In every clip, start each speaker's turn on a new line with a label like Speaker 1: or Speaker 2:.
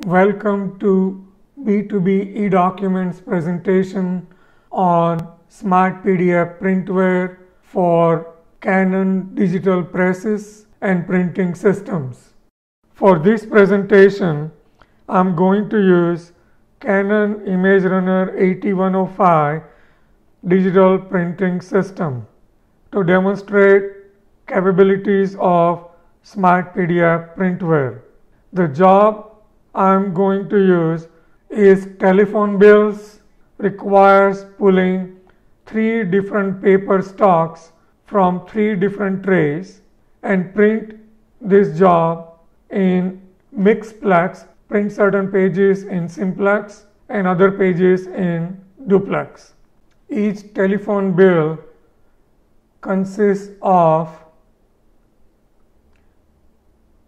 Speaker 1: Welcome to B2B eDocuments presentation on Smart PDF Printware for Canon digital presses and printing systems. For this presentation, I'm going to use Canon ImageRunner 8105 digital printing system to demonstrate capabilities of Smart PDF Printware. The job I'm going to use is telephone bills, requires pulling 3 different paper stocks from 3 different trays and print this job in Mixplex, print certain pages in Simplex and other pages in Duplex. Each telephone bill consists of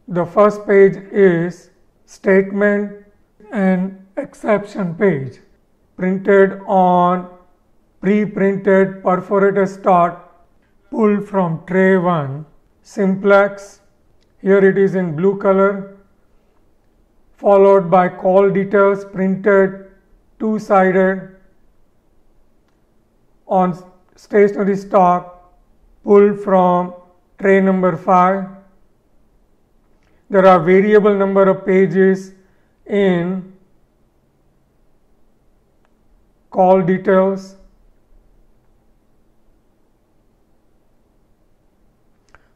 Speaker 1: the first page is statement and exception page printed on pre-printed perforated stock pulled from tray 1 Simplex. Here it is in blue color, followed by call details printed two-sided on stationery stock pulled from tray number 5. There are variable number of pages in call details.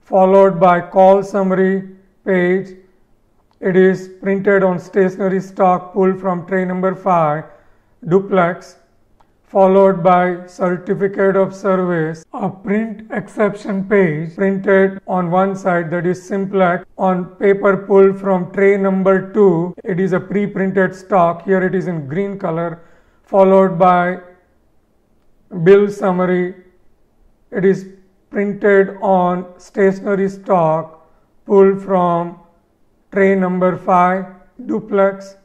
Speaker 1: Followed by call summary page. It is printed on stationery stock pulled from tray number 5 Duplex, followed by certificate of service, a print exception page printed on one side, that is Simplex, on paper pulled from tray number 2. It is a pre-printed stock. Here it is in green color, followed by bill summary. It is printed on stationery stock pulled from tray number 5 Duplex.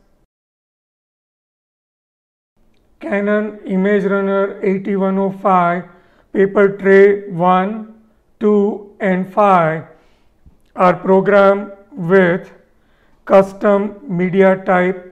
Speaker 1: Canon ImageRunner 8105 paper tray 1, 2 and 5 are programmed with custom media type.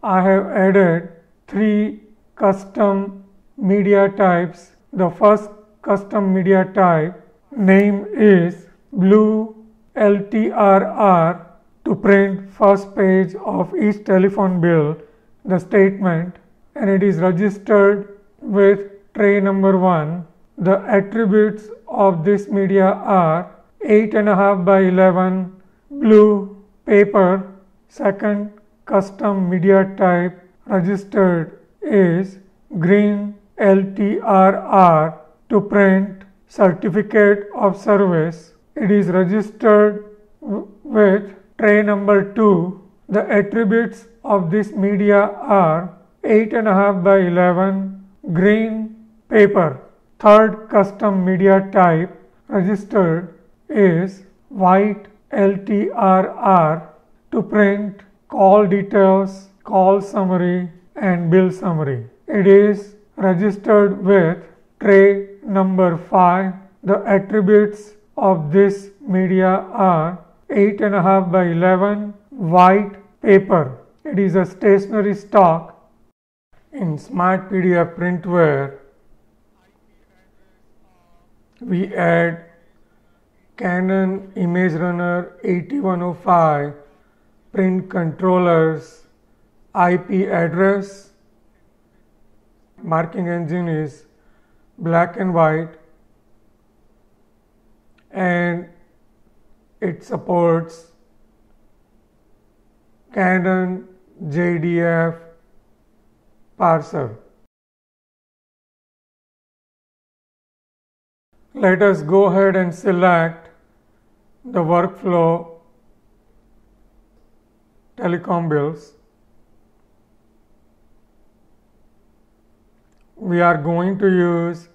Speaker 1: I have added 3 custom media types. The first custom media type name is Blue LTRR to print first page of each telephone bill, the statement, and it is registered with tray number 1. The attributes of this media are 8.5 by 11 blue paper. Second custom media type registered is green LTRR to print certificate of service. It is registered with tray number 2. The attributes of this media are 8.5 by 11 green paper. Third custom media type registered is white LTRR to print call details, call summary and bill summary. It is registered with tray number 5. The attributes of this media are 8.5 by 11 white paper. It is a stationery stock. In Smart PDF Printware, we add Canon ImageRunner 8105 print controller's IP address. Marking engine is black and white, and it supports Canon JDF parser. Let us go ahead and select the workflow telecom bills. We are going to use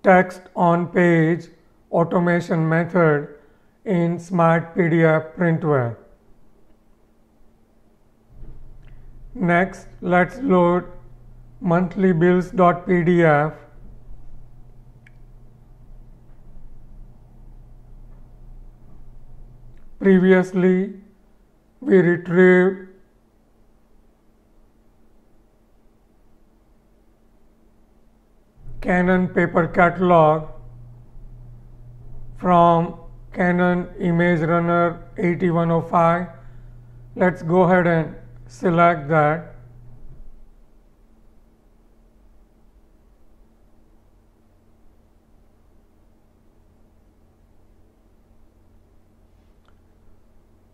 Speaker 1: text on page automation method in Smart PDF Printware. Next, let's load monthlybills.pdf. Previously, we retrieved Canon paper catalog from Canon Image Runner 8105. Let's go ahead and select that.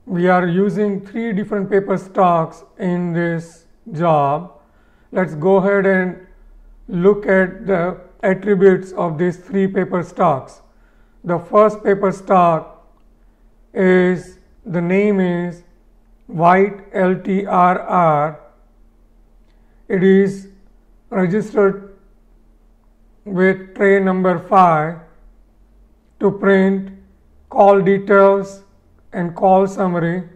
Speaker 1: We are using 3 different paper stocks in this job. Let's go ahead and look at the attributes of these 3 paper stocks. The first paper stock is, the name is White LTRR. It is registered with tray number 5 to print call details and call summary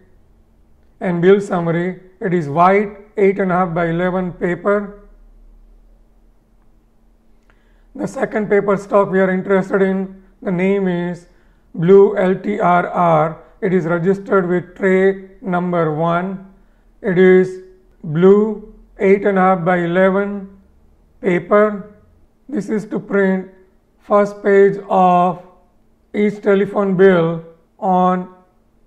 Speaker 1: and bill summary. It is white 8.5 by 11 paper. The second paper stock we are interested in, the name is Blue LTRR. It is registered with tray number 1. It is blue 8.5 by 11 paper. This is to print first page of each telephone bill on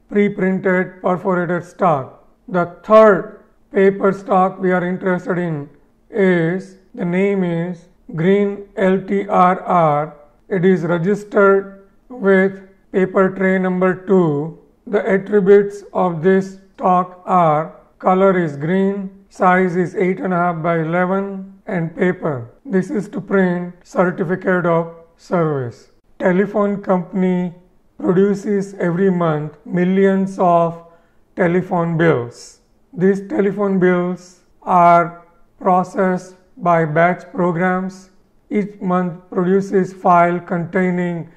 Speaker 1: pre-printed perforated stock. The third paper stock we are interested in is, the name is Green LTRR. It is registered with paper tray number 2. The attributes of this stock are, color is green, size is 8.5 by 11 and paper. This is to print certificate of service. Telephone company produces every month millions of telephone bills. These telephone bills are processed by batch programs. Each month produces file containing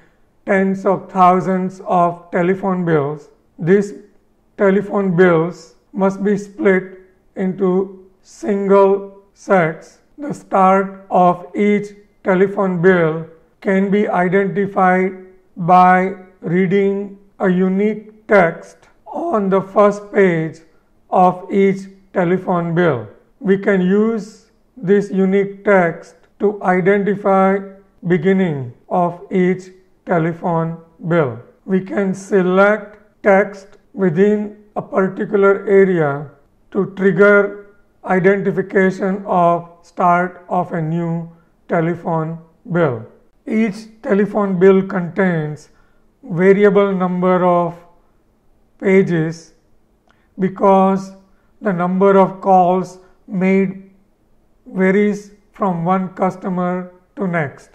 Speaker 1: tens of thousands of telephone bills. These telephone bills must be split into single sets. The start of each telephone bill can be identified by reading a unique text on the first page of each telephone bill. We can use this unique text to identify beginning of each telephone bill. We can select text within a particular area to trigger identification of start of a new telephone bill. Each telephone bill contains variable number of pages because the number of calls made varies from one customer to next.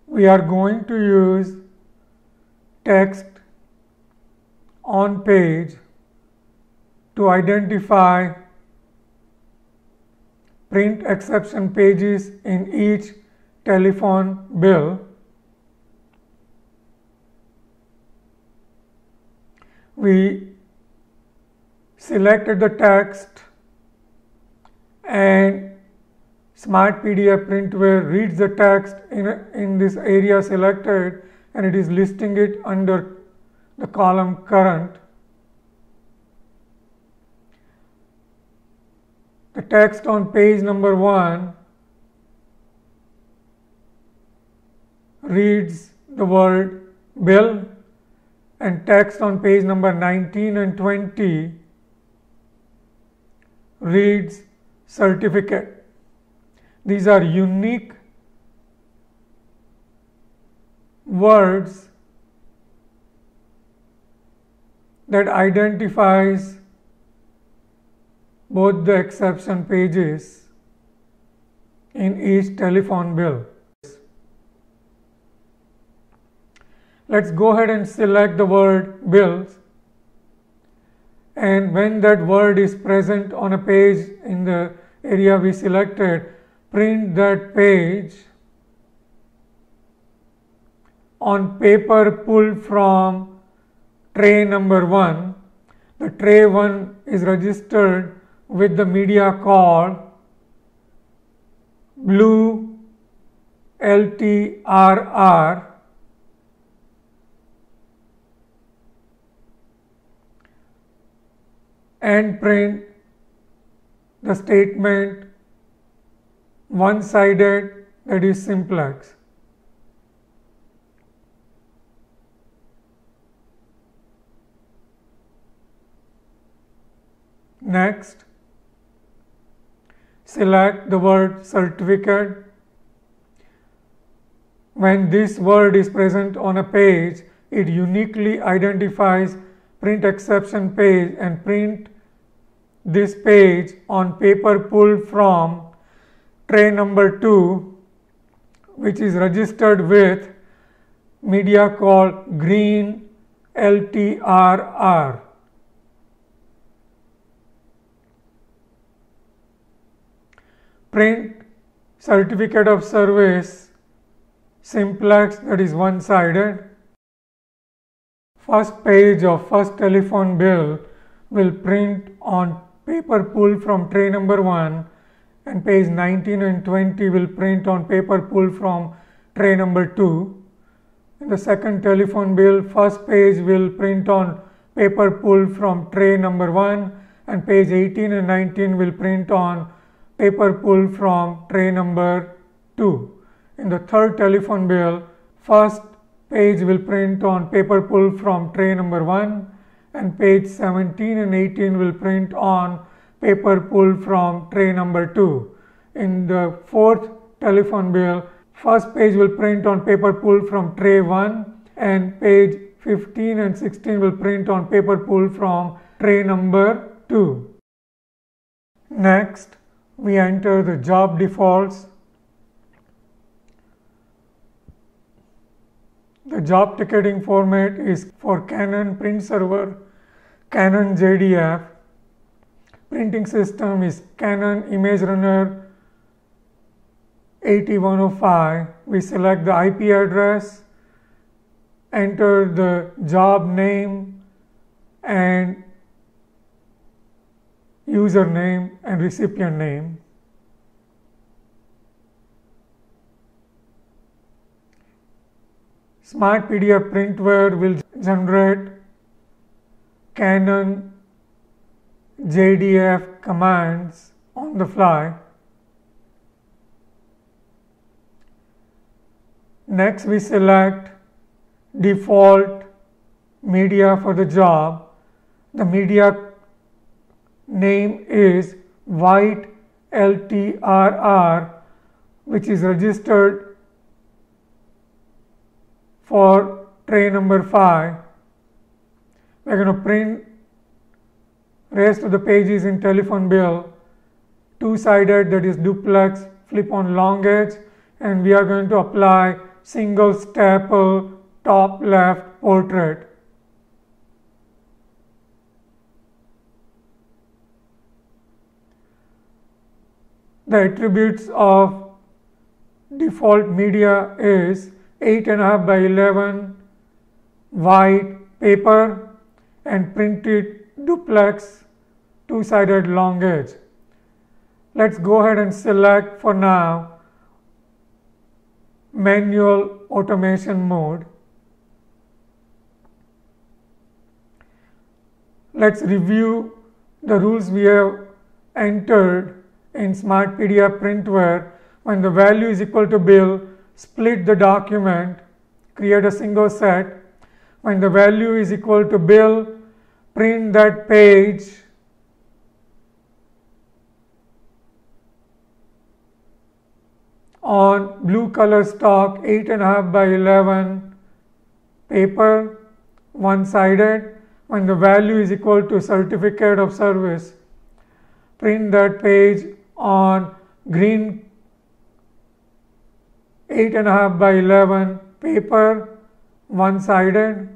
Speaker 1: We are going to use text on page to identify print exception pages in each telephone bill. We selected the text and Smart PDF Printware reads the text in this area selected and it is listing it under the column current. The text on page number 1 reads the word bill and text on page number 19 and 20 reads certificate. These are unique words that identifies both the exception pages in each telephone bill. Let's go ahead and select the word bills, and when that word is present on a page in the area we selected, print that page on paper pulled from tray number 1. The tray 1 is registered with the media called Blue LTRR. and print the statement one-sided, that is simplex. Next, select the word certificate. When this word is present on a page, it uniquely identifies print exception page and print this page on paper pulled from tray number 2, which is registered with media called green LTRR. Print certificate of service simplex, that is one-sided. First page of first telephone bill will print on paper pulled from tray number 1, and page 19 and 20 will print on paper pulled from tray number 2. In the second telephone bill, first page will print on paper pulled from tray number 1, and page 18 and 19 will print on paper pulled from tray number 2. In the third telephone bill, first page will print on paper pulled from tray number 1, and page 17 and 18 will print on paper pulled from tray number 2. In the fourth telephone bill, first page will print on paper pulled from tray 1, and page 15 and 16 will print on paper pulled from tray number 2. Next, we enter the job defaults. The job ticketing format is for Canon print server, Canon JDF. Printing system is Canon Image Runner 8105. We select the IP address, enter the job name and username and recipient name. Smart PDF Printware will generate Canon JDF commands on the fly. Next, we select default media for the job. The media name is white LTRR, which is registered for tray number 5. We are going to print rest of the pages in telephone bill two-sided, that is duplex flip on long edge, and we are going to apply single staple top left portrait. The attributes of default media is 8.5 by 11 white paper and printed duplex two-sided long edge. Let's go ahead and select for now manual automation mode. Let's review the rules we have entered in Smart PDF Printware. When the value is equal to bill, split the document, create a single set. When the value is equal to bill, print that page on blue color stock 8.5 by 11 paper, one-sided. When the value is equal to certificate of service, print that page on green 8.5 by 11 paper, one-sided.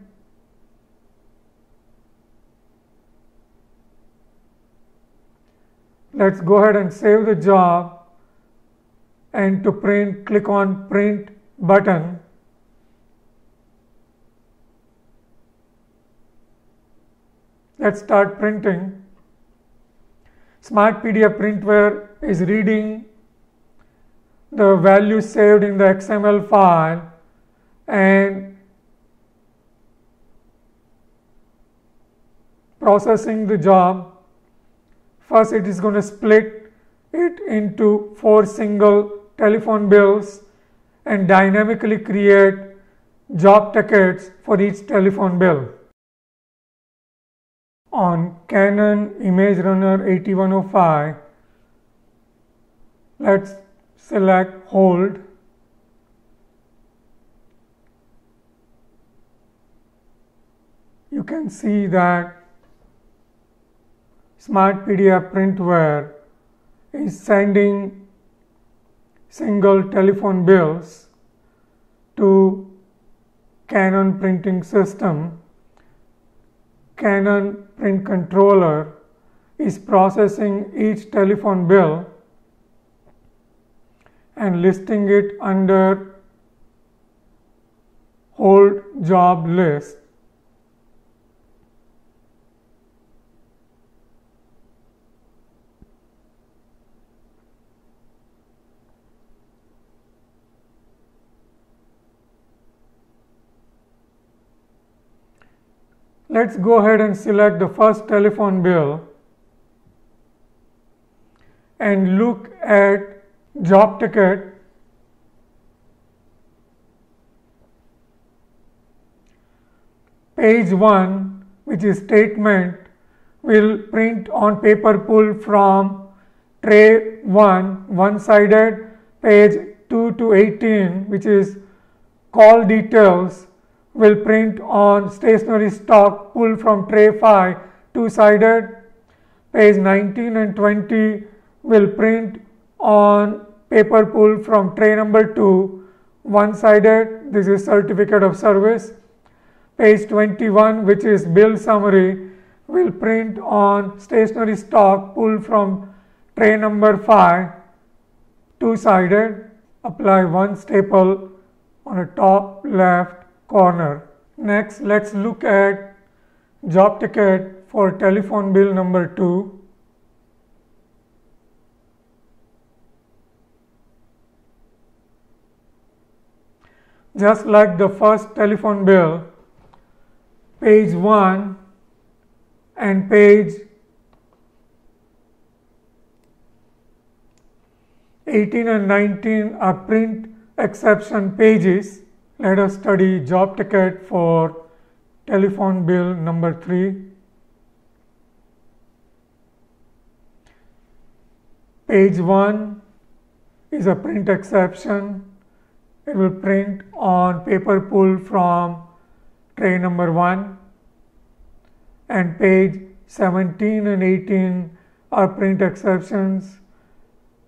Speaker 1: Let's go ahead and save the job, and to print, click on print button. Let's start printing. Smart PDF Printware is reading the value saved in the XML file and processing the job First, it is going to split it into 4 single telephone bills and dynamically create job tickets for each telephone bill. On Canon ImageRunner 8105, let's select Hold. You can see that Smart PDF Printware is sending single telephone bills to Canon printing system. Canon print controller is processing each telephone bill and listing it under Hold Job List. Let's go ahead and select the first telephone bill and look at job ticket. Page 1, which is statement, will print on paper pull from tray 1, one-sided. Page 2 to 18, which is call details, will print on stationary stock pull from tray 5, two-sided. Page 19 and 20 will print on paper pull from tray number 2, one-sided. This is certificate of service. Page 21, which is bill summary, will print on stationary stock pull from tray number 5, two-sided. Apply one staple on the top left corner. Next, let's look at job ticket for telephone bill number 2. Just like the first telephone bill, page 1 and page 18 and 19 are print exception pages. Let us study job ticket for telephone bill number 3. Page 1 is a print exception. It will print on paper pull from tray number 1, and page 17 and 18 are print exceptions.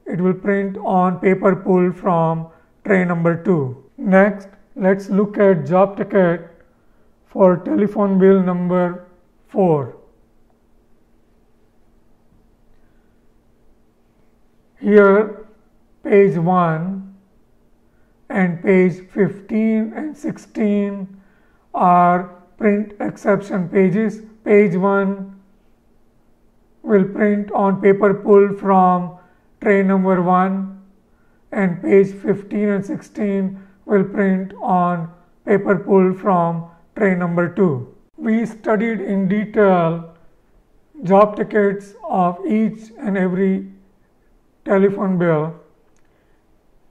Speaker 1: It will print on paper pull from tray number 2. Next, let's look at job ticket for telephone bill number 4. Here, page 1 and page 15 and 16 are print exception pages. Page 1 will print on paper pull from tray number 1, and page 15 and 16 will print on paper pull from tray number 2. We studied in detail job tickets of each and every telephone bill.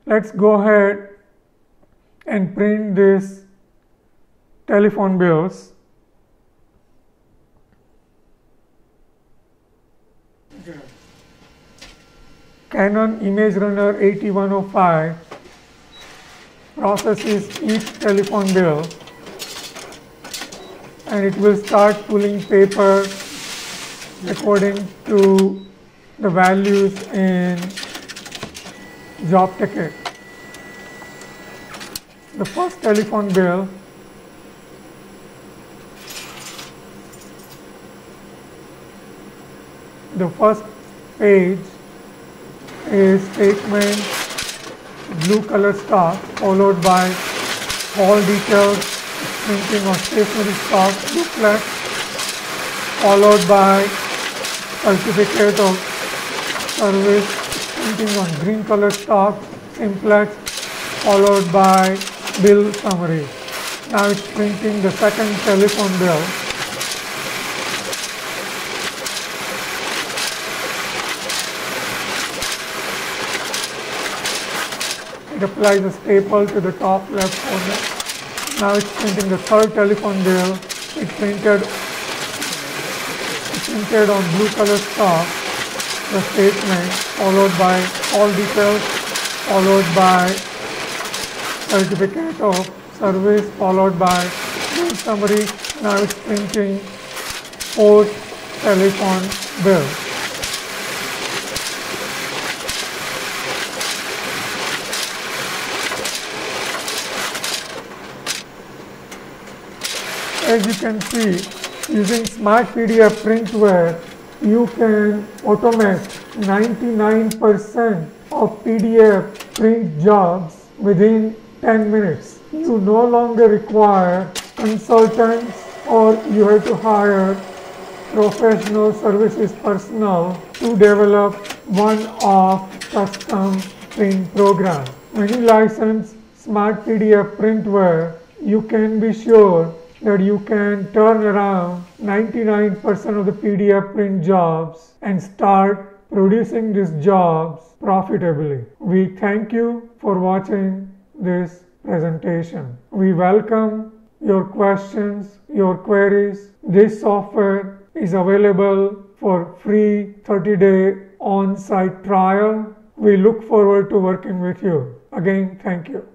Speaker 1: Let's go ahead and print these telephone bills. Canon ImageRunner 8105 processes each telephone bill, and it will start pulling paper according to the values in job ticket. The first telephone bill the first page is statement blue color stock, followed by all details printing on stationary stock duplex, followed by certificate of service printing on green color stock simplex, followed by bill summary. Now it's printing the second telephone bill. It applies a staple to the top left corner. Now it's printing the third telephone bill. It's printed on blue color stock. The statement followed by all details, followed by certificate of service, followed by bill summary. Now it's printing fourth telephone bill. As you can see, using Smart PDF Printware, you can automate 99% of PDF print jobs within 10 minutes. You no longer require consultants or you have to hire professional services personnel to develop one-off custom print program. When you license Smart PDF Printware, you can be sure that you can turn around 99% of the PDF print jobs and start producing these jobs profitably. We thank you for watching this presentation. We welcome your questions, your queries. This software is available for free 30-day on-site trial. We look forward to working with you. Again, thank you.